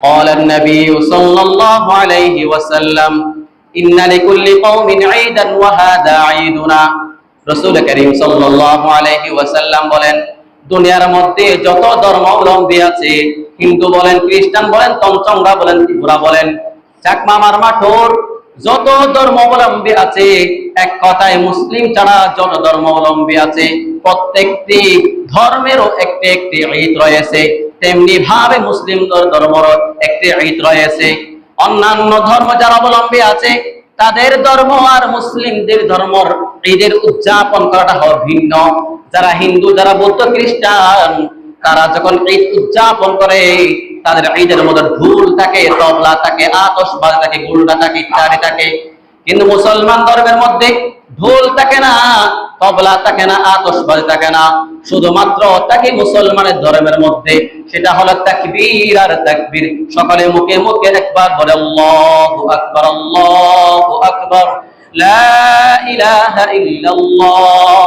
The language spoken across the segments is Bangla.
قال النبي صلى الله عليه وسلم إن لكل قوم عيدا وهذا عيدنا রাসূল করিম সাল্লাল্লাহু আলাইহি ওয়াসাল্লাম বলেন দুনিয়ার মধ্যে যত ধর্মাবলম্বী আছে হিন্দু বলেন খ্রিস্টান বলেন তঞ্চঙ্গা বলেন ত্রিপুরা বলেন চাকমা মারমা ঠোর যত ধর্মাবলম্বী আছে এক কথায় মুসলিম ছাড়া যত ধর্মাবলম্বী আছে প্রত্যেকটি ধর্মেরও একটি একটি ঈদ রয়েছে তেমনি ভাবে মুসলিম ধর্মেরও একটি ঈদ রয়েছে অন্যান্য ধর্ম যারা অবলম্বী আছে তাদের ধর্ম আর মুসলিমদের ধর্মের ঈদের উদযাপন করাটা হয় ভিন্ন যারা হিন্দু যারা বৌদ্ধ খ্রিস্টান তারা যখন ঈদ উদযাপন করে তাদের ঈদের মধ্যে ঢোল থাকে তবলা থাকে আতশবাজি থাকে গুলডা থাকে ইত্যাদি থাকে কিন্তু মুসলমান ধর্মের মধ্যে ঢোল থাকে না তবলা থাকে না আতশবাজি থাকে না শুধুমাত্র থাকে মুসলমানের ধর্মের মধ্যে সেটা হলো তাকবীর আর তাকবীর সকলে মুখে মুখে একবার বলে আল্লাহু আকবার আল্লাহু আকবার লা ইলাহা ইল্লাল্লাহ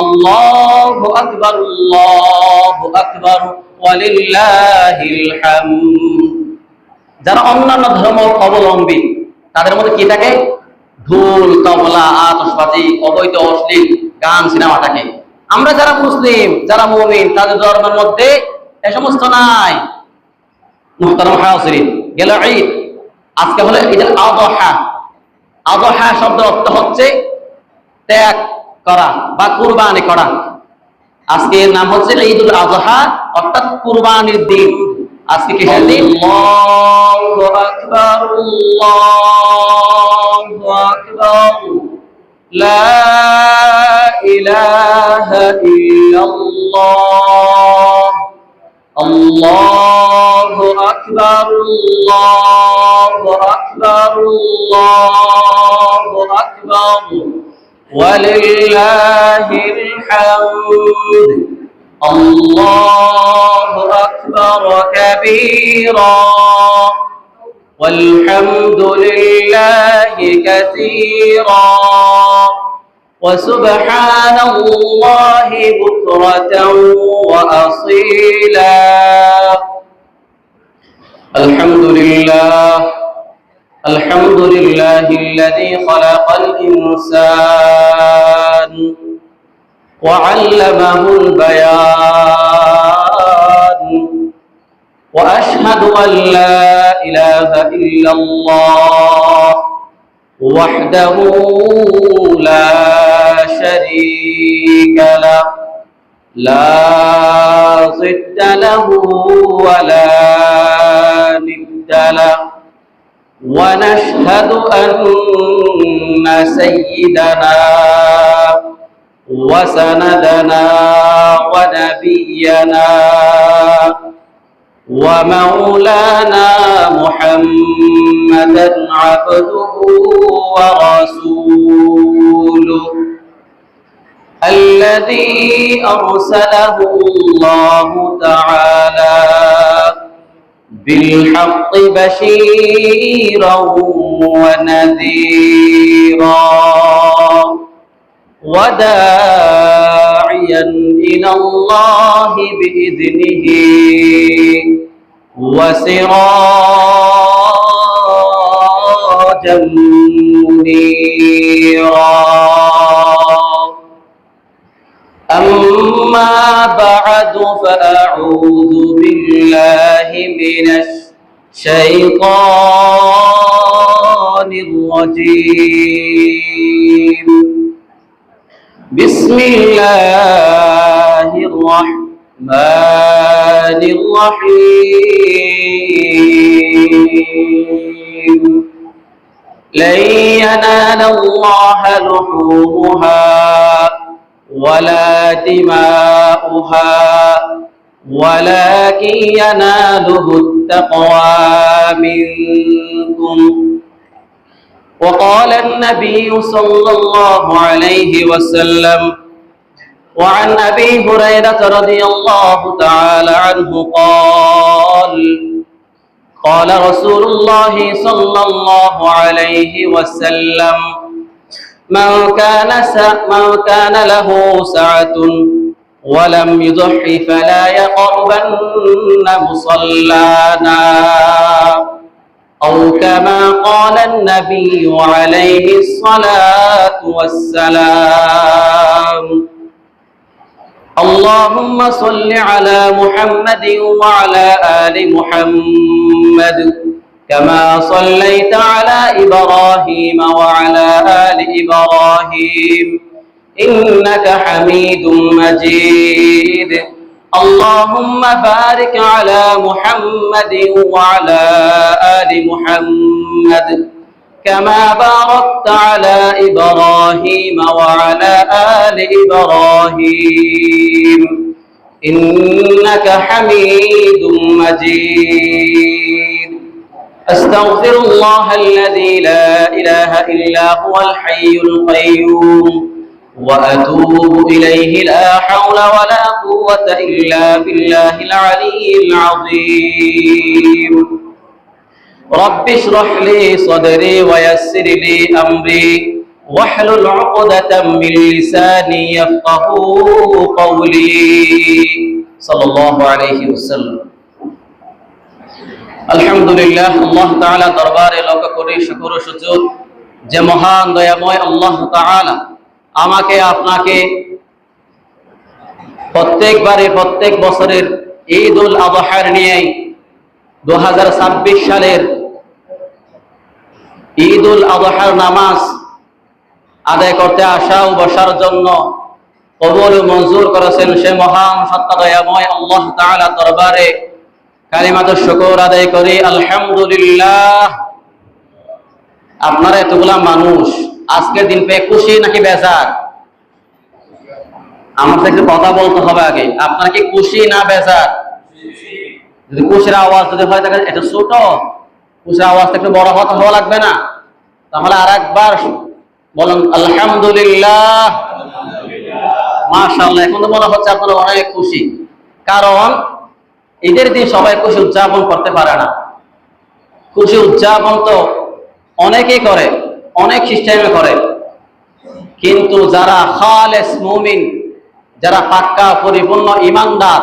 আল্লাহু আকবার ওয়ালিল্লাহিল হামদ যারা অন্যান্য ধর্ম অবলম্বী তাদের মধ্যে কি থাকে ঢোল তবলা আতশবাজি অবৈধ অশ্লীল গান সিনেমা থাকে আমরা যারা মুসলিম যারা মুমিন তাদের ধর্মের মধ্যে এই সমস্ত নাই মুহতারাম হাজিরিন গেল ঈদ আজকে হলো ঈদুল আযহা আযহা শব্দ অর্থ হচ্ছে ত্যাগ করা বা কুরবানি করা আজকে এর নাম হচ্ছে ঈদুল আযহা অর্থাৎ কুরবানির দিন আজকে কিসের দিন আল্লাহু আকবার আল্লাহু আকবার লা ইলাহা ইল্লাল্লাহ আল্লাহু আকবার আল্লাহু আকবার আল্লাহু আকবার ওয়ালিল্লাহিল হামদ আল্লাহু আকবার কাবীরা والحمد لله كثيرا وسبحان الله بكرة وأصيلا الحمد لله الذي خلق الإنسان وعلمه البيان وأشهد أن لا إله إلا الله وحده لا شريك له لا ضد له ولا ند له ونشهد أن سيدنا وسندنا ونبينا ومولانا محمدا عبده ورسوله الذي أرسله الله تعالى بالحق بشيرا ونذيرا وداعيا إلى الله بإذنه وسراجا منيرا أما بعد فأعوذ بالله من الشيطان الرجيم بسم الله الرحمن الرحيم لن ينال الله لحومها ولا دماؤها ولكن يناله التقوى منكم وقال النبي صلى الله عليه وسلم وعن أبي هريرة رضي الله تعالى عنه قال رسول الله صلى الله عليه وسلم من كان له سعة ولم يضح فلا يقربن مصلانا أو كما قال النبي عليه الصلاة والسلام اللهم صل على محمد وعلى آل محمد كما صليت على إبراهيم وعلى آل إبراهيم إنك حميد مجيد اللهم بارك على محمد وعلى آل محمد كما باركت على إبراهيم وعلى آل إبراهيم إنك حميد مجيد أستغفر الله الذي لا إله إلا هو الحي القيوم وأتوب إليه لا حول ولا قوة إلا بالله العلي العظيم رب اشرح لي صدري ويسر لي أمري واحلل عقدة من لساني يفقهوا قولي صلى الله عليه وسلم আলহামদুলিল্লাহ আল্লাহ তাআলা দরবারে লক্ষ কোটি শুকর ও সুজুদ যে মহান দয়াময় আল্লাহ তাআলা আমাকে আপনাকে প্রত্যেক বছরের ঈদ উল আযহার নিয়ে 2026 সালের ঈদ উল আযহার নামাজ আদায় করতে আসা ও বসার জন্য কবুল ও মঞ্জুর করেছেন সে মহান সত্য দয়াময় আল্লাহ তাআলা দরবারে কালিমাত শুকর আদায় করি আলহামদুলিল্লাহ। আপনারা এতগুলা মানুষ আজকের দিন পেয়ে খুশি নাকি বেজার? আমাদের একটু কথা বলতে হবে আগে। আপনারা কি খুশি না বেজার? যদি খুশির আওয়াজ যদি হয় তাহলে এটা ছোট, খুশির আওয়াজটা একটু বড় হওয়া লাগবে না? তাহলে আর একবার বলেন আলহামদুলিল্লাহ। মাশাআল্লাহ, এখন তো মনে হচ্ছে আপনারা অনেক খুশি, কারণ ঈদের দিন সবাই খুশি উদযাপন করতে পারে না। খুশি উদযাপন তো অনেকেই করে, অনেক সিস্টেমে করে, কিন্তু যারা খালেস মুমিন, যারা পাক্কা পরিপূর্ণ ঈমানদার,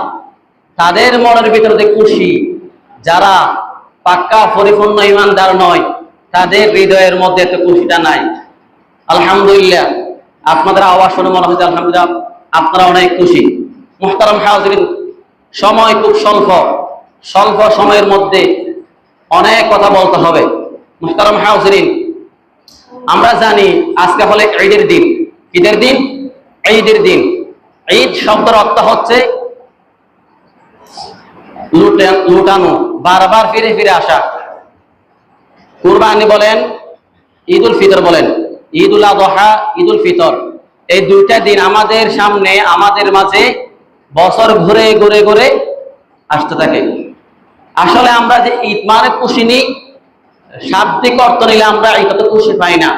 তাদের মনের ভিতরে খুশি। যারা পাক্কা পরিপূর্ণ ঈমানদার নয়, তাদের হৃদয়ের মধ্যে তো খুশিটা নাই। আলহামদুলিল্লাহ, আপনাদের আওয়াজ শুনে মনে হচ্ছে আলহামদুলিল্লাহ আপনারা অনেক খুশি। মুহতারাম হাজিরিন, সময় খুব স্বল্প সময়ের মধ্যে অনেক কথা বলতে হবে। মুহতারাম হাজিরিন, আমরা জানি আজকে হলে ঈদের দিন। ঈদের দিন, ঈদের দিন। ঈদ শব্দের অর্থ হচ্ছে লুটানো, বারবার ফিরে ফিরে আসা। কুরবানি বলেন, ঈদ উল ফিতর বলেন, ঈদ উল আযহা, ঈদ উল ফিতর, এই দুইটা দিন আমাদের সামনে, আমাদের মাঝে বছর ঘুরে ঘুরে ঘুরে আসতে থাকে। আসলে আমরা যে ঈদ মানে খুশি নিই, শাব্দিক অর্থ নিলে আমরা এটা তো খুশি পাই না।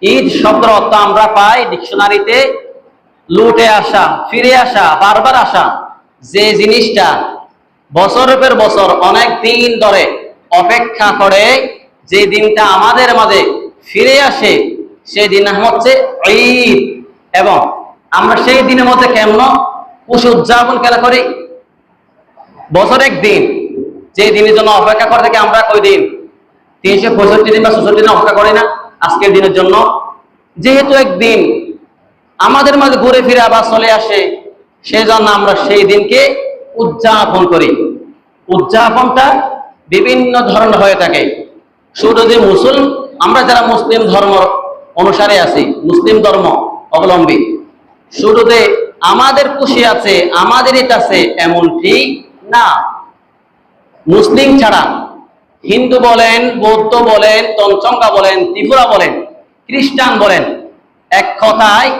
ঈদ শব্দের অর্থ আমরা পাই ডিকশনারিতে লুটে আসা, ফিরে আসা, বারবার আসা। যে জিনিসটা বছরের পর বছর অনেক দিন ধরে অপেক্ষা করে, যে দিনটা আমাদের মাঝে ফিরে আসে, সেই দিন হচ্ছে ঈদ। এবং আমরা সেই দিনের মধ্যে কেমন খুশি উদযাপন কেন করি? বছর একদিন, যে দিনের জন্য অপেক্ষা করে থাকি আমরা কই দিন? 365 দিন বা 66 দিন অপেক্ষা করি না আজকের দিনের জন্য? যেহেতু একদিন আমাদের মাঝে ঘুরে ফিরে আবার চলে আসে, সেই জন্য আমরা সেই দিনকে উদযাপন করি। উদযাপনটা বিভিন্ন ধরনের হয়ে থাকে। শুধু যে আমরা যারা মুসলিম ধর্ম অনুসারে আছি, মুসলিম ধর্ম অবলম্বী, শুরুতে আমাদের খুশি আছে, আমাদের ঈদ আছে এমনটি না। মুসলিম ছাড়া হিন্দু বলেন, বৌদ্ধ বলেন, তঞ্চঙ্গা বলেন, ত্রিপুরা বলেন, খ্রিস্টান বলেন, এক কথায়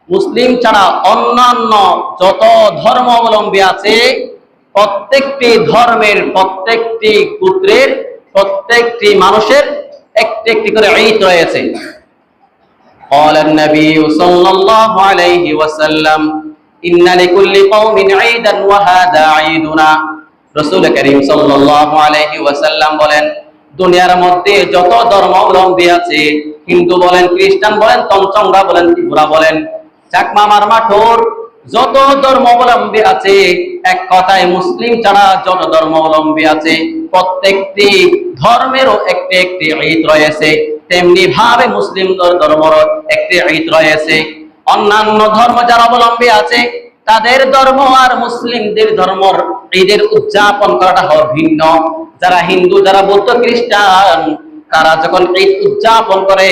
মুসলিম ছাড়া অন্যান্য যত ধর্ম অবলম্বী আছে, প্রত্যেকটি ধর্মের, প্রত্যেকটি গোত্রের, প্রত্যেকটি মানুষের একটি একটি করে ঈদ রয়েছে। قال النبي صلى الله عليه وسلم إن لكل قوم عيدا وهذا عيدنا। রাসূল করিম সাল্লাল্লাহু আলাইহি ওয়াসাল্লাম বলেন, দুনিয়ার মধ্যে যত ধর্মাবলম্বী আছে, হিন্দু বলেন, খ্রিস্টান বলেন, তঞ্চঙ্গা বলেন, ত্রিপুরা বলেন, চাকমা, মারমা, ঠোর, যত ধর্মাবলম্বী আছে, এক কথায় মুসলিম ছাড়া যত ধর্মাবলম্বী আছে, প্রত্যেকটি ধর্মেরও একটি একটি ঈদ রয়েছে। তেমনি ভাবে মুসলিম ধর্মের একটি ঈদ রয়েছে। অন্যান্য ধর্ম যারা অবলম্বী আছে, তাদের ধর্ম আর মুসলিমদের ধর্মর ঈদের উদযাপন করাটা হয় ভিন্ন। যারা হিন্দু, যারা বৌদ্ধ, খ্রিস্টান, তারা যখন ঈদ উদযাপন করে,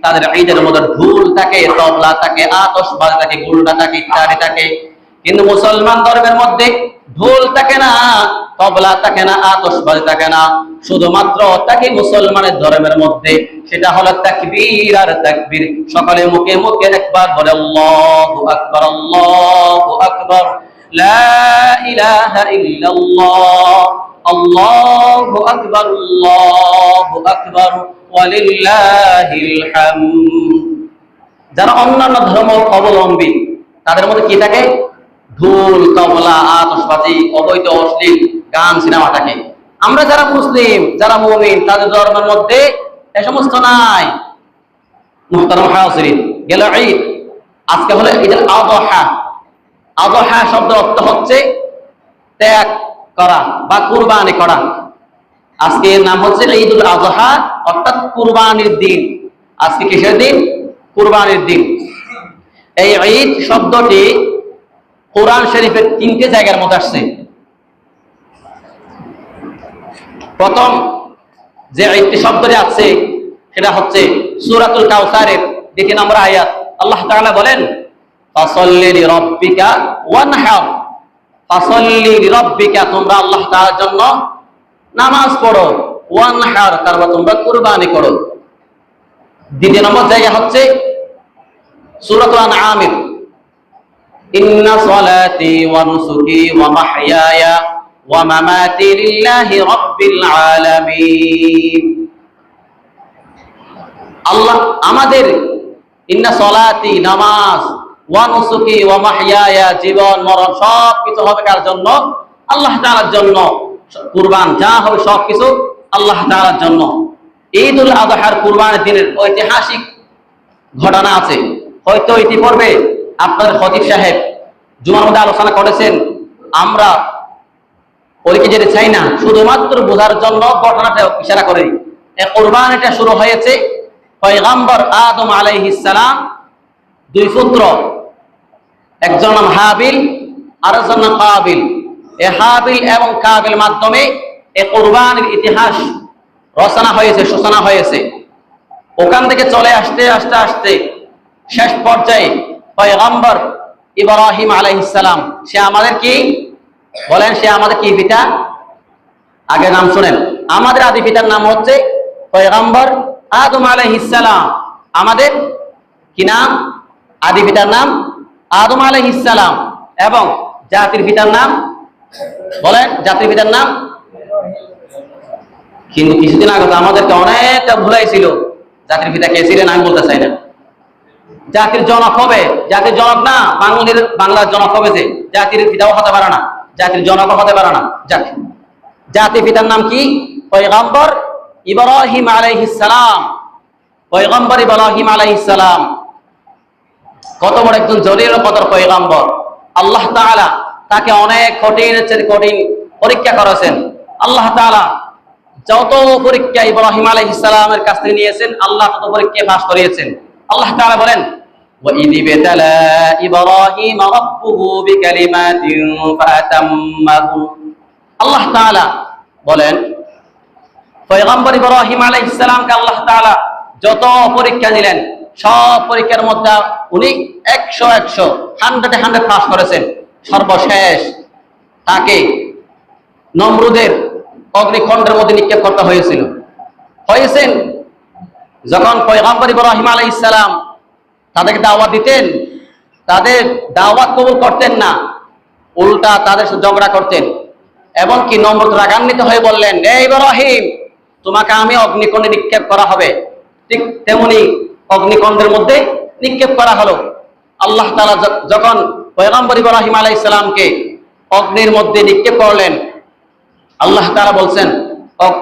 তাদের ঈদের মধ্যে ঢোল থাকে, তবলা থাকে, আতশবাজি থাকে, গুলডা থাকে, ইত্যাদি থাকে। কিন্তু মুসলমান ধর্মের মধ্যে ঢোল থাকে না, তবলা থাকে না, আতশবাজি থাকে না। শুধুমাত্র থাকে মুসলমানের ধর্মের মধ্যে, সেটা হলো তাকবীর আর তাকবীর। সকলে মুখে মুখে একবার বলে আল্লাহু আকবার, আল্লাহু আকবার, লা ইলাহা ইল্লাল্লাহ, আল্লাহু আকবার, আল্লাহু আকবার, ওয়ালিল্লাহিল হামদ। যারা অন্যান্য ধর্ম অবলম্বী, তাদের মধ্যে কি থাকে? ঢোল, তবলা, আতশবাজি, অবৈধ অশ্লীল গান, সিনেমা থাকে। আমরা যারা মুসলিম, যারা মুমিন, তাদের ধর্মের মধ্যে এ সমস্ত নাই। মুহতারাম হাজিরিন, গেল ঈদ, আজকে হলো ঈদুল আযহা। আযহা শব্দের অর্থ হচ্ছে ত্যাগ করা বা কুরবানি করা। আজকে এর নাম হচ্ছে ঈদুল আযহা, অর্থাৎ কুরবানির দিন। আজকে কিসের দিন? কুরবানির দিন। এই ঈদ শব্দটি কোরআন শরীফের 3টে জায়গার মধ্যে আসছে। প্রথম যে ঈদটি শব্দটি আছে সেটা হচ্ছে সূরাতুল কাউসারের 2 নম্বর আয়াত। আল্লাহ তাআলা বলেন, ফাসাল্লি লিরাব্বিকা ওয়ানহার, ফাসাল্লি লিরাব্বিকা, তোমরা আল্লাহ তাআলার জন্য নামাজ পড়ো, ওয়ানহার, তারপর তোমরা কুরবানি করো। 2 নম্বর জায়গা হচ্ছে সূরাতুল আনআমের, ইন্না সলাতি ওয়া নুসুকি ওয়া মাহইয়ায়া ওয়া মামাতি লিল্লাহি রাব্বিল আলামিন। আল্লাহ আমাদের, ইন্না সলাতি, নামাজ, ওয়া নুসুকি ওয়া মাহইয়ায়া, জীবন মরণ সবকিছু হবে কার জন্য? আল্লাহ তাআলার জন্য। কুরবান যা হবে সবকিছু আল্লাহ তাআলার জন্য। ঈদুল আযহার কুরবানির দিনের ঐতিহাসিক ঘটনা আছে। হয়তো ইতিপূর্বে আপনাদের খতিব সাহেব জুমার মধ্যে আলোচনা করেছেন। আমরা ওইকে যেতে চাই না, শুধুমাত্র বোঝার জন্য ঘটনাটা ইশারা করি। এই কুরবানিটা শুরু হয়েছে পয়গম্বর আদম আলাইহিস সালাম 2 পুত্র, একজন নাম হাবিল আর একজন নাম কাবিল। এই হাবিল এবং কাবিল মাধ্যমে এই কুরবানির ইতিহাস রচনা হয়েছে, সূচনা হয়েছে। ওখান থেকে চলে আসতে আসতে আসতে শেষ পর্যায়ে পয়গম্বর ইব্রাহিম আলাইহিস সালাম, সে আমাদের কি বলেন? সে আমাদের কি পিতা? আগে নাম শুনেন। আমাদের আদি পিতার নাম হচ্ছে পয়গম্বর আদম আলাইহিস সালাম। আমাদের কি নাম? আদি পিতার নাম আদম আলাইহিস সালাম। এবং জাতির পিতার নাম বলেন? জাতির পিতার নাম? কিন্তু কিছুদিন আগে তো আমাদেরকে অনেকটা ভুলাইছিল। জাতির পিতা কে ছিলেন আমি বলতে চাই না। জাতির জনক হবে, জাতির জনক না, বাংলার জনক হবে, যে জাতির পিতাও হতে পারে না, জাতির জনকও হতে পারে না। জাতির পিতার নাম কি? পয়গম্বর ইব্রাহিম আলাইহিস সালাম। পয়গম্বর ইব্রাহিম আলাইহিস সালাম কত বড় একজন জলিল কদর পয়গম্বর। আল্লাহ তাআলা তাকে অনেক কঠিন পরীক্ষা করেছেন। আল্লাহ তাআলা যত পরীক্ষা ইব্রাহিম আলাইহিস সালামের কাছ থেকে নিয়েছেন, আল্লাহ তত পরীক্ষা পাস করিয়েছেন। আল্লাহ তাআলা বলেন, ওয়া ইয বিতালা ইব্রাহিম রাব্বুহু বিকালিমাতিন ফাতাম্মাহু। আল্লাহ তাআলা বলেন, পয়গম্বর ইব্রাহিম আলাইহিস সালামকে আল্লাহ তাআলা যত পরীক্ষা দিলেন, সব পরীক্ষার মধ্যে উনি 100 পাস করেছেন। সর্বশেষ তাকে নমরুদের অগ্নিকুণ্ডের মধ্যে নিক্ষেপ করতে হয়েছিল। যখন পয়গম্বর ইব্রাহিম আলাইহিস সালাম তাদেরকে দাওয়াত দিতেন, তাদের দাওয়াত কবুল করতেন না, উল্টা তাদের সাথে ঝগড়া করতেন। এমনকি নমরুদ রাগান্বিত হয়ে বললেন, হে ইব্রাহিম, তোমাকে আমি অগ্নিকুণ্ডে নিক্ষেপ করা হবে। ঠিক তেমনি অগ্নিকুণ্ডের মধ্যে নিক্ষেপ করা হলো। আল্লাহ তাআলা যখন পয়গম্বর ইব্রাহিম আলাইহিস সালামকে অগ্নির মধ্যে নিক্ষেপ করলেন, আল্লাহ তাআলা বলছেন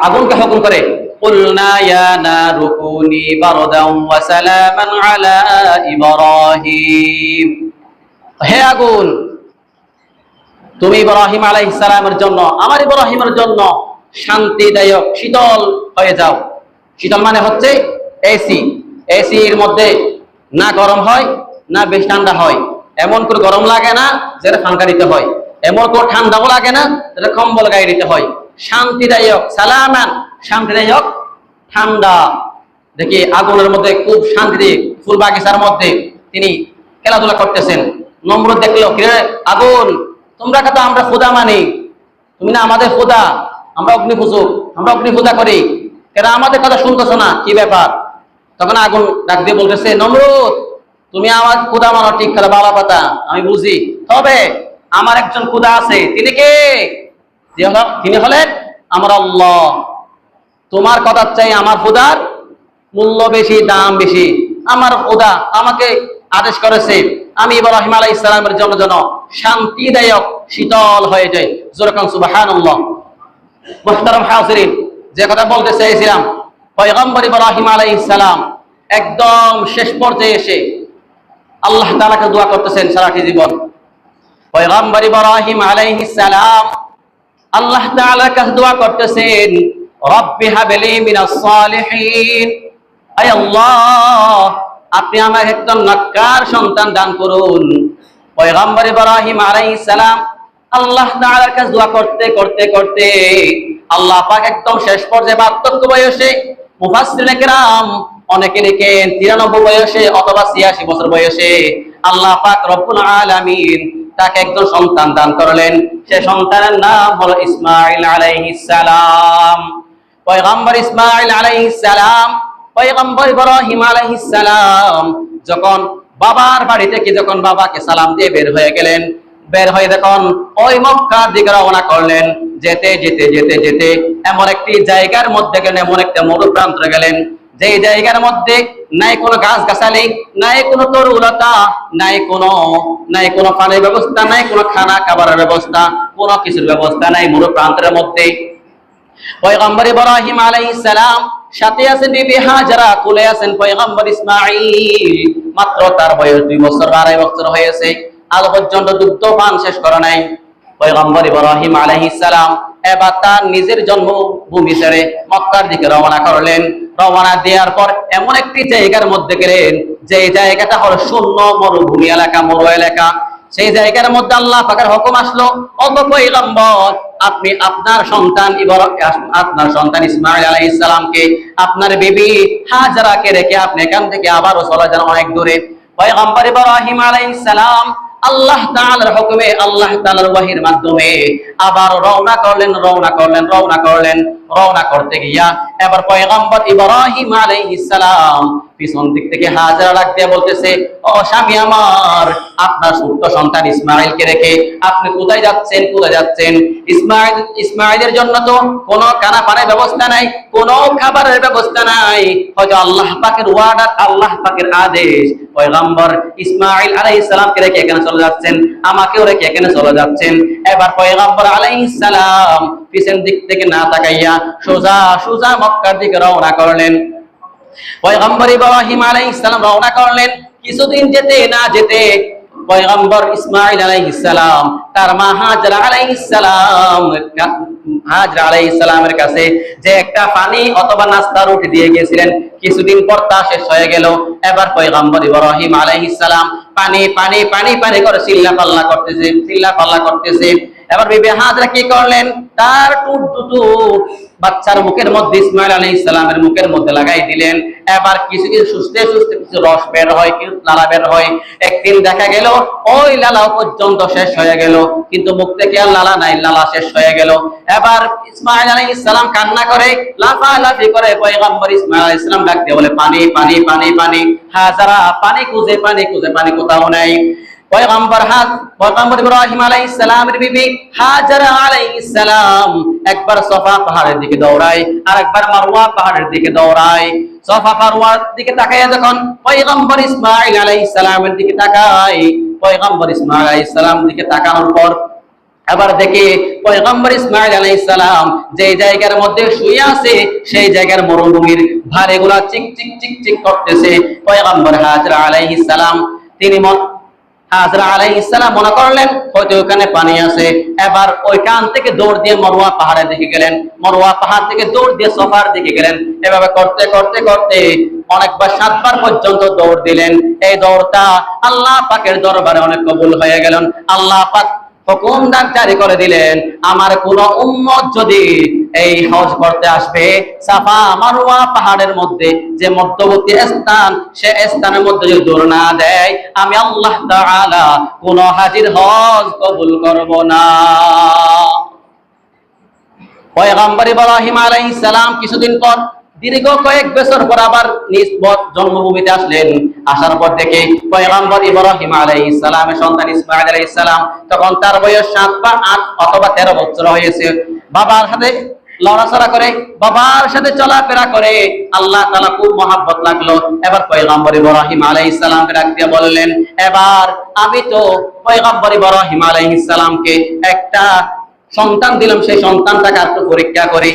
আগুনকে হুকুম করে, কুলনা ইয়া নারু কুনি বারদান ওয়া সালামান আলা ইব্রাহিম। হে আগুন, তুমি ইব্রাহিম আলাইহিস সালামের জন্য, আমার ইব্রাহিমের জন্য শান্তিদায়ক শীতল হয়ে যাও। শীতল মানে হচ্ছে এসি। এসির মধ্যে না গরম হয় না বেশ ঠান্ডা হয়, এমন করে গরম লাগে না যেটা পাঙ্খা দিতে হয়, এমন করে ঠান্ডাও লাগে না যেটা কম্বল গায়ে দিতে হয়। শান্তিদায়ক, সালামান, শান্তিদায়ক ঠান্ডা। দেখি আগুনের মধ্যে খুব শান্তি, ফুল বাগিচার মধ্যে তিনি খেলাধুলা করতেছেন। নমরুদ দেখলো, কিরে আগুন, তোমরা কথা আমরা খোদা মানি, তুমি না আমাদের খোদা, আমরা অগ্নি পূজক, আমরা অগ্নি পূজা করি, কেন আমাদের কথা শুনতেছো না, কি ব্যাপার? তখন আগুন ডাক দিয়ে বলতেছে, নমরুদ, তুমি আমার খোদা মানো ঠিক কথা, বাবা পাতা আমি বুঝি, তবে আমার একজন খোদা আছে। তিনি কে? তিনি হলেন আমার আল্লাহ। তোমার কথা চাই আমার খোদার মূল্য বেশি, দাম বেশি। আমার খোদা আমাকে আদেশ করেছে আমি ইব্রাহিম আলাইহিস সালামের জন্য যেন শান্তিদায়ক শীতল হয়ে যায়। যেরকম সুবহানাল্লাহ। মুহতারাম হাজিরিন, যে কথা বলতে চাইছিলাম, পয়গম্বর ইব্রাহিম আলাইহিস সালাম একদম শেষ পর্যায়ে এসে আল্লাহ তাআলাকে দোয়া করতেছেন সারাটি জীবন। পয়গম্বর ইব্রাহিম আলাইহিস সালাম আল্লাহ তাআলার কাছে দোয়া করতেছেন, রব্বি হাবলি মিনাস সালিহিন, আয় আল্লাহ আপনি আমাকে একজন নেককার সন্তান দান করুন। পয়গম্বর ইব্রাহিম আলাইহিস সালাম আল্লাহ তাআলার কাছে দোয়া করতে করতে করতে আল্লাহ পাক একদম শেষ পর্যায়ে বার্ধক্য বয়সে, মুফাসসিরিনে কেরাম অনেকে লিখেন 93 বয়সে অথবা 86 বছর বয়সে আল্লাহ পাক রব্বুল আলামিন তাকে একজন সন্তান দান করলেন। সে সন্তানের নাম হলো ইসমাঈল আলাইহিস সালাম। পয়গম্বর ইসমাঈল আলাইহিস সালাম, পয়গম্বর ইব্রাহিম আলাইহিস সালাম যখন বাবার বাড়ি থেকে যখন বাবাকে সালাম দিয়ে বের হয়ে গেলেন, বের হয়ে যখন ওই মক্কার দিকে রওনা করলেন, যেতে যেতে যেতে যেতে এমন একটি জায়গার মধ্যে গেলেন, এমন একটা মরুপ্রান্তরে গেলেন, যে জায়গার মধ্যে নাই কোনো গাছ গাছালি, নাই কোনো তরুলতা, নাই কোনো পানির ব্যবস্থা, নাই কোনো খানা খাবারের ব্যবস্থা, কোনো কিছুর ব্যবস্থা নাই মরুপ্রান্তের মধ্যে। পয়গম্বর ইব্রাহিম আলাইহিস সালাম সাথে আছেন বিবি হাজারা, কোলে আছেন পয়গম্বর ইসমাঈল। মাত্র তার বয়স 2 বছর 2.5 বছর হয়েছে, আজ পর্যন্ত দুগ্ধ পান শেষ করে নাই। পয়গম্বর ইব্রাহিম আলাইহিস সালাম এবার তার নিজের জন্মভূমি ছেড়ে মক্কার দিকে রওনা করলেন। রওনা দেওয়ার পর এমন একটি জায়গার মধ্যে গেলেন, যে জায়গাটা হলো শূন্য মরুভূমি এলাকা, মরু এলাকা। সেই জায়গার মধ্যে আল্লাহ পাকের হুকুম আসলো, ওগো পয়গম্বর, আপনি আপনার সন্তান ইসমাঈল আলাইহিস সালামকে, আপনার বিবি হাজারাকে রেখে আপনি এখান থেকে আবারও চলে যান অনেক দূরে। পয়গম্বর ইব্রাহিম আলাইহিস সালাম আল্লাহ তাআলার হুকুমে, আল্লাহ তাআলার ওহীর মাধ্যমে আবার রওনা করলেন। রওনা করতে গিয়া এবার পয়গম্বর ইব্রাহিম আলাইহিস সালাম পিছন দিক থেকে হাজারা ডাক দিয়ে বলতেছে, ও স্বামী আমার, আপনার ছোট্ট সন্তান ইসমাঈলকে রেখে আপনি কোথায় যাচ্ছেন? ইসমাঈলের জন্য তো কোনো খানা পানির ব্যবস্থা নাই, কোনো খাবারের ব্যবস্থা নাই, হয়তো আল্লাহ পাকের ওয়ার্ডার, আল্লাহ পাকের আদেশ পয়গম্বর ইসমাঈল আলাইহিস সালামকে রেখে এখানে চলে যাচ্ছেন, আমাকেও রেখে এখানে চলে যাচ্ছেন। এবার পয়গম্বর আলাইহিস সালাম পিছন দিক থেকে না তাকাইয়া সোজা মক্কার দিকে রওনা করলেন। পয়গম্বর ইব্রাহিম আলাইহিস সালাম রওনা করলেন। কিছুদিন যেতে না যেতে পয়গম্বর ইসমাঈল আলাইহিস সালাম তার মা হাজরা আলাইহিস সালামের কাছে যে একটা পানি অথবা নাস্তা রুটি দিয়ে গিয়েছিলেন, কিছুদিন পর তা শেষ হয়ে গেল। এবার পয়গম্বর ইব্রাহিম আলাইহিস সালাম পানি পানি পানি পানি করে চিল্লা পাল্লা করতেছে। এবার বিবি হাজরা কি করলেন, তার টুট দুটো বাচ্চার মুখের মধ্যে ইসমাঈল আলাইহিস সালামের মুখের মধ্যে লাগাই দিলেন। এবার কিছু সুস্থে কিছু রস বের হয়, কিছু লালা বের হয়। একদিন দেখা গেল ওই লালা পর্যন্ত শেষ হয়ে গেল, কিন্তু মুখ থেকে আর লালা নাই, লালা শেষ হয়ে গেল। এবার ইসমাঈল আলাইহিস সালাম কান্না করে, লাফালাফি করে। পয়গম্বর ইসমাঈল আলাইহিস সালাম ডাক দিয়ে বলে, পানি পানি পানি পানি। হাজারা পানি খুঁজে পানি কোথাও নাই। পয়গম্বর ইব্রাহিম আলাইহিস সালামের বিবি হাজারা আলাইহিস সালাম একবার সফা পাহাড়ের দিকে দৌড়ায়, আর একবার মারওয়া পাহাড়ের দিকে দৌড়ায়। সফা মারওয়ার দিকে তাকায় যখন পয়গম্বর ইসমাঈল আলাইহিস সালামের দিকে তাকায়, পয়গম্বর ইসমাঈল আলাইহিস সালাম দিকে তাকানোর পর আবার দেখে পয়গম্বর ইসমাঈল আলাইহিস সালাম যে জায়গার মধ্যে শুয়ে আছে, সেই জায়গার মরুভূমির ভারেগুলা চিক চিক চিক চিক করতেছে। পয়গম্বর হাজরা আলাইহিস সালাম তিনি হাজরা আলাইহিস সালাম মনে করলেন হয়তো ওখানে পানি আছে, এবার ওইখান থেকে দৌড় দিয়ে মরওয়া পাহাড়ের দিকে গেলেন, মরওয়া পাহাড় থেকে দৌড় দিয়ে সফার দিকে গেলেন। এভাবে করতে করতে করতে অনেকবার 7 বার পর্যন্ত দৌড় দিলেন। এই দৌড়টা আল্লাহ পাকের দরবারে অনেক কবুল হয়ে গেলেন। আল্লাহ পাক হুকুম জারি করে দিলেন, আমার কোন উম্মত যদি এই হজ করতে আসবে, সাফা মারওয়া পাহাড়ের মধ্যে যে মধ্যবর্তী স্থান, সে স্থানের মধ্যে যদি দৌড় না দেয়, আমি আল্লাহ তাআলা কোন হাজির হজ কবুল করব না। পয়গম্বর ইব্রাহিম আলাইহিস সালাম কিছুদিন পর, দীর্ঘ কয়েক বছর পর আবার নিজ জন্মভূমিতে আসলেন। আসার পর থেকে পয়গম্বর ইব্রাহিম আলাইহিস সালামের সন্তান ইসমাঈল আলাইহিস সালাম, তখন তার বয়স 7 বা 8 অথবা 13 বছর হয়েছে। বাবার সাথে লড়াচড়া করে, বাবার সাথে চলাফেরা করে আল্লাহ তাআলা খুব মহব্বত লাগলো। এবার পয়গম্বর ইব্রাহিম আলাইহিস সালামকে ডাক দিয়ে বললেন, এবার আমি তো পয়গম্বর ইব্রাহিম আলাইহিস সালামকে একটা সন্তান দিলাম, সেই সন্তানটাকে একটু পরীক্ষা করি।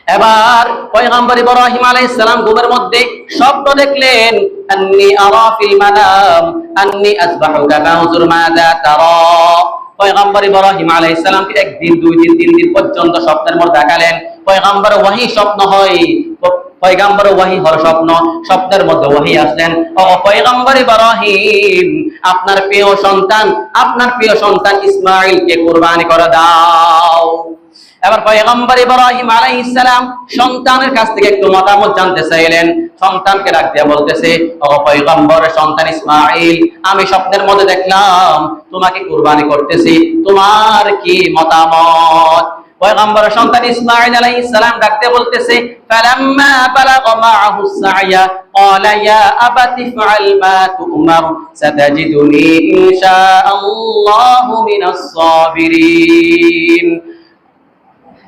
এবার পয়গম্বর ইব্রাহিম আলাইহিস সালাম ঘুমের মধ্যে স্বপ্ন দেখলেন, আন্নী আরা ফিল মানাম আন্নী আসবাহুকা ফানজুর মাযা তারা। পয়গম্বর ইব্রাহিম আলাইহিস সালামকে একদিন, 2 দিন, 3 দিন পর্যন্ত স্বপ্নের মধ্যে দেখালেন। পয়গম্বর ওয়াহি স্বপ্ন হয়, পয়গম্বর ওয়াহি হওয়ার স্বপ্ন, স্বপ্নের মধ্যে ওয়াহি আসলেন, ও পয়গম্বর ইব্রাহিম, আপনার প্রিয় সন্তান ইসমাঈলকে কুরবানি করে দাও। এবার পয়গম্বর ইব্রাহিম আলাইহিস সালাম সন্তানের কাছ থেকে একটু মতামত জানতে চাইলেন। সন্তানকে ডাক দিয়ে বলতেছে, ও পয়গম্বরের সন্তান ইসমাঈল, আমি স্বপ্নের মধ্যে দেখলাম তোমাকে কুরবানি করতেছি, তোমার কি মতামত? পয়গম্বরের সন্তান ইসমাঈল আলাইহিস সালাম ডাক দিয়ে বলতেছে, ফালাম্মা বালাগা মাআহু সা'য়া ক্বালা ইয়া আবাতি ফাআল মা তু'মার সাতাজিদুনি ইনশাআল্লাহু মিনাস সাবিরিন।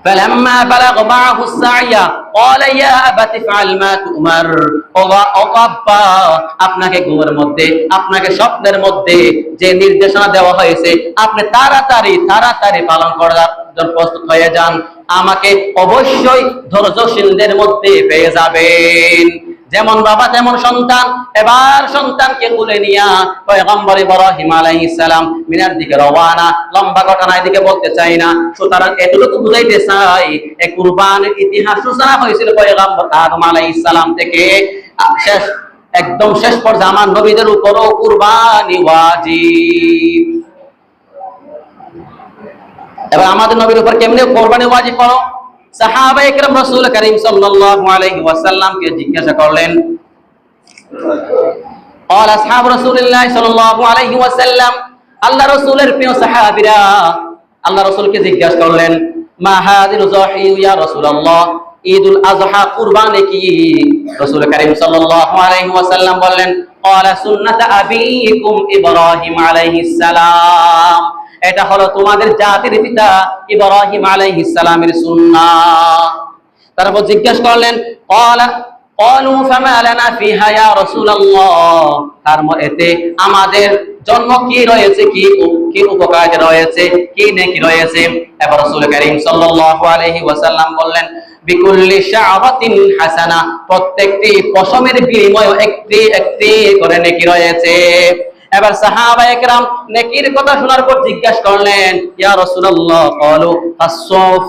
فلما بلغ معه السعي قال يا أبت افعل ما تؤمر। আপনাকে ঘুমের মধ্যে, আপনাকে স্বপ্নের মধ্যে যে নির্দেশনা দেওয়া হয়েছে, আপনি তাড়াতাড়ি পালন করার জন্য প্রস্তুত হয়ে যান, আমাকে অবশ্যই ধৈর্যশীলদের মধ্যে পেয়ে যাবেন। যেমন বাবা তেমন সন্তান। এবার সন্তানকে কোলে নিয়া পয়গম্বর ইব্রাহিম আলাইহিস সালাম মিনার দিকে রওয়ানা। লম্বা ঘটনা এদিকে বলতে চাই না, সুতরাং এতটুকু বুঝাইতে চাই, এই কুরবানির ইতিহাস সূচনা হয়েছিল পয়গম্বর আদম আলাইহিস সালাম থেকে। একদম শেষ পর্যায়ে আমার নবীদের উপরও কুরবানি ওয়াজিব। এবার আমাদের নবীর উপর কেমনে কুরবানি ওয়াজিব করো? সাহাবায়ে কেরাম রাসূল করিম সাল্লাল্লাহু আলাইহি ওয়াসাল্লামকে জিজ্ঞাসা করলেন। قال اصحاب رسول الله صلى الله عليه وسلم, আল্লাহ রাসূলের প্রিয় সাহাবীরা আল্লাহ রাসূলকে জিজ্ঞাসা করলেন, মা হাযিল যাহি ইয়া রাসূলুল্লাহ, ঈদুল আযহা কুরবানি কি? রাসূল করিম সাল্লাল্লাহু আলাইহি ওয়াসাল্লাম বললেন, قال সুন্নাত আবিকুম ইব্রাহিম আলাইহিস সালাম, এটা হলো তোমাদের জাতির পিতা ইব্রাহিম আলাইহিস সালামের সুন্নাহ। তারপর জিজ্ঞাসা করলেন, ক্বালু ফামা লানা ফিহা ইয়া রাসূলুল্লাহ, তার এতে আমাদের জন্য কি রয়েছে, কি উপকার রয়েছে, কি নেকি রয়েছে? এবার রাসূল করিম সাল্লাল্লাহু আলাইহি ওয়াসাল্লাম বললেন, বিকুল্লি শাআরাতিন হাসানা, প্রত্যেকটি পশমের বিনিময়ে একটি করে নেকি রয়েছে। এবার সাহাবায়ে কেরাম নেকির কথা শোনার পর জিজ্ঞাসা করলেন, ইয়া রাসূলুল্লাহ, ক্বালু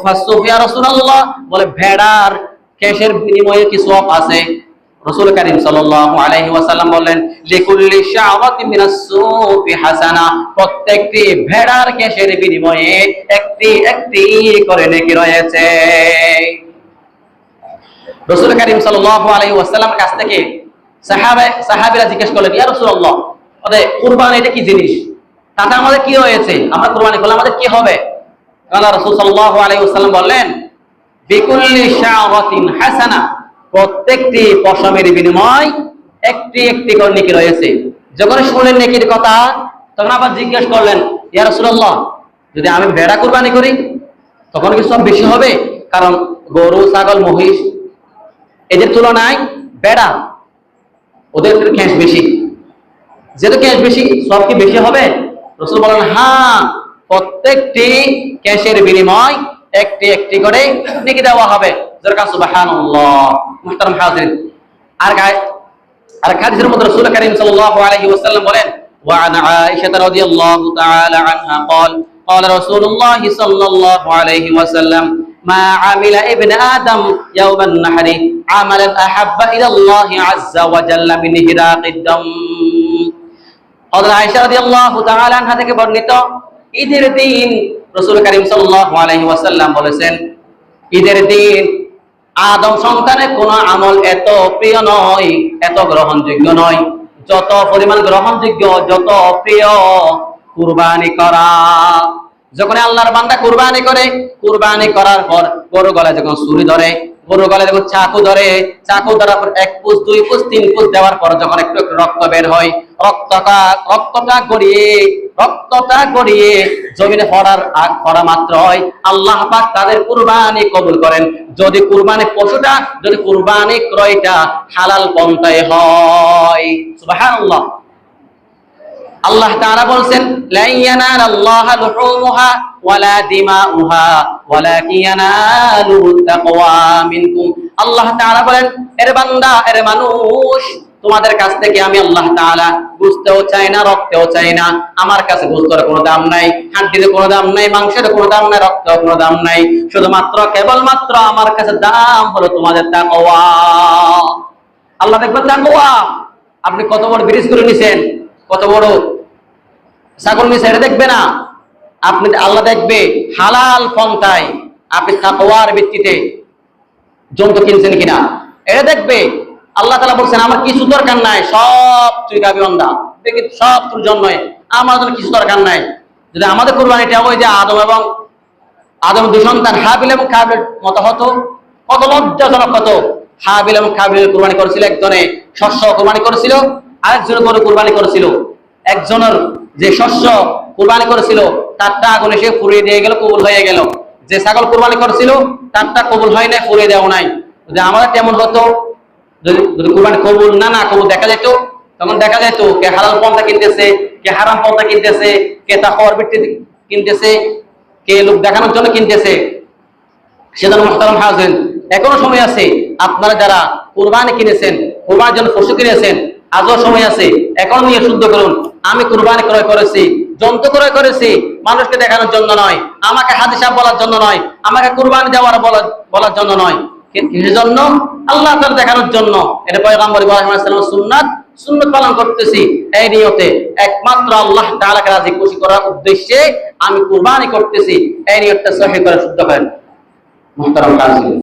ফাসসুফ ইয়া রাসূলুল্লাহ, বলে ভেড়ার কেশের বিনিময়ে কি সওয়াব আছে? রাসূল করিম সাল্লাল্লাহু আলাইহি ওয়াসাল্লাম বললেন, লিকুল্লি শাআরাতিন মিনাস সুফি হাসানা, প্রত্যেকটি ভেড়ার কেশের বিনিময়ে একটি করে নেকি রয়েছে। রাসূল করিম সাল্লাল্লাহু আলাইহি ওয়াসাল্লাম কাছ থেকে সাহাবীরা জিজ্ঞেস করলেন, ইয়া রাসূলুল্লাহ, কুরবানি এটা কি জিনিস? তাতে আমাদের কি হয়েছে? আমরা কুরবানি করলে আমাদের কি হবে? আল্লাহ রাসূল সাল্লাল্লাহু আলাইহি ওয়াসাল্লাম বললেন, বিকুল্লি শাআরাতিন হাসানা, প্রত্যেকটি পশমের বিনিময় একটি করে নেকি রয়েছে। যখন শুনলেন নেকির কথা, তখন আবার জিজ্ঞেস করলেন, ইয়া রাসূলুল্লাহ, যদি আমি ভেড়া কুরবানি করি তখন কি সব বেশি হবে? কারণ গরু, ছাগল, মহিষ এদের তুলনায় ভেড়া, ওদের ক্যাশ বেশি, যেহেতু ক্যাশ বেশি, সব কি বেশি হবে? রাসূল বলেন, হ্যাঁ, প্রত্যেকটি ক্যাশের বিনিময় একটি করে নেকি দেওয়া হবে। সুবহানাল্লাহ। মুহতারাম হাজিরিন, আর হাদিসের মধ্যে রাসূল করিম সাল্লাল্লাহু আলাইহি ওয়াসাল্লাম বলেন, وعن عائشة رضي الله تعالى عنها قال رسول الله صلى الله عليه وسلم ما عمل ابن آدم يوم النحر عملا أحب إلى الله عز وجل من إهراق الدم হযরত আয়েশা রাদিয়াল্লাহু তাআলা আনহা থেকে বর্ণিত ঈদের দিন রাসূল করিম সাল্লাল্লাহু আলাইহি ওয়াসাল্লাম বলেছেন, ঈদের দিন আদম সন্তানের কোন আমল এত প্রিয় নয়, এত গ্রহণযোগ্য নয়, যত পরিমাণ গ্রহণযোগ্য, যত প্রিয় কুরবানি করা। যখন আল্লাহর বান্দা কুরবানি করে, কুরবানি করার পর গরু গলায় যখন ছুরি ধরে, গরু গলায় যখন চাকু ধরে, চাকু ধরার পর 1 পুষ 2 পুষ 3 পুষ দেওয়ার পর যখন একটু একটু রক্ত বের হয়, রক্তটা গড়িয়ে জমিনে পড়া মাত্র হয় আল্লাহ পাক তাদের কুরবানি কবুল করেন। যদি কুরবানি পশুটা, যদি কুরবানি ক্রয়টা হালাল পন্থায় হয়। সুবহানাল্লাহ। আল্লাহ তাআলা বলেন, লা ইয়ানালাল্লাহা লুহুমুহা ওয়ালা দিমাউহা ওয়ালাকিন ইয়ানালুহু তাকওয়া মিনকুম। আল্লাহ তাআলা বলেন, এর বান্দা, এর মানুষ, তোমাদের কাছ থেকে আমি আল্লাহ তাআলা বুঝতেও চাই না, রক্তেও চাই না। আমার কাছে গোশতের কোনো দাম নাই, হাড্ডির কোনো দাম নাই, মাংসের কোনো দাম নাই, রক্তের কোনো দাম নাই। শুধুমাত্র কেবলমাত্র আমার কাছে দাম হলো তোমাদের তাকওয়া। আল্লাহ দেখবেন তাকওয়া। আপনি কত বড় ব্রিজ করে নিছেন, কত বড় ছাগল নিছে, এটা দেখবে না। আপনি আল্লাহ দেখবে হালাল পন্থায় আপনি তাকওয়ার ভিত্তিতে জন্তু কিনছেন কিনা, এটা দেখবে। আল্লাহ তাআলা বলছেন, আমার কিছু দরকার নাই, সব তুই গাবি বান্দা, দেখি সব তোর জন্য, আমার জন্য কিছু দরকার নাই। যদি আমাদের কুরবানিটা ওই যে আদম দুই সন্তান হাবিল এবং কাবিলের মতো হতো, কত লজ্জাজনক হতো। হাবিল এবং কাবিল কুরবানি করেছিল, একজনে শস্য কুরবানি করেছিল, আরেকজনে গরু কুরবানি করেছিল। একজনের যে শস্য কুরবানি করেছিল তারটা আগুনে সে পুড়িয়ে দিয়ে গেল, কবুল হয়ে গেল। যে ছাগল কুরবানি করেছিল তারটা কবুল হয় নাই, পুড়িয়ে দেওয়া নাই। যদি আমাদের তেমন হতো, যদি কুরবানি কবুল না কবুল দেখা যেত, তখন দেখা যেত কে হালাল পন্থা কিনতেছে, কে হারাম পন্থা কিনতেছে, কে তাকওয়ার ভিত্তিতে কিনতেছে, কে লোক দেখানোর জন্য কিনতেছে। সেজন্য মুহতারাম হাজিরিন, এখনো সময় আছে। আপনারা যারা কুরবানি কিনেছেন, কুরবানির জন্য পশু কিনেছেন, আজও সময় আছে। এখন নিয়ে শুদ্ধ করুন, আমি কুরবানি ক্রয় করেছি, জন্তু ক্রয় করেছি মানুষকে দেখানোর জন্য নয়, আমাকে হাদিস বলার জন্য নয়, আমাকে কুরবানি দেওয়ার বলার জন্য নয়, কিসের জন্য? আল্লাহ তাআলা দেখানোর জন্য। এটা পয়গম্বর ইব্রাহিম আলাইহিস সালামের সুন্নাত পালন করতেছি এই নিয়তে, একমাত্র আল্লাহ তাআলাকে রাজি খুশি করার উদ্দেশ্যে আমি কুরবানি করতেছি। এই নিয়তটা সহিহ করে শুদ্ধ করেন মুহতারাম হাজিরিন।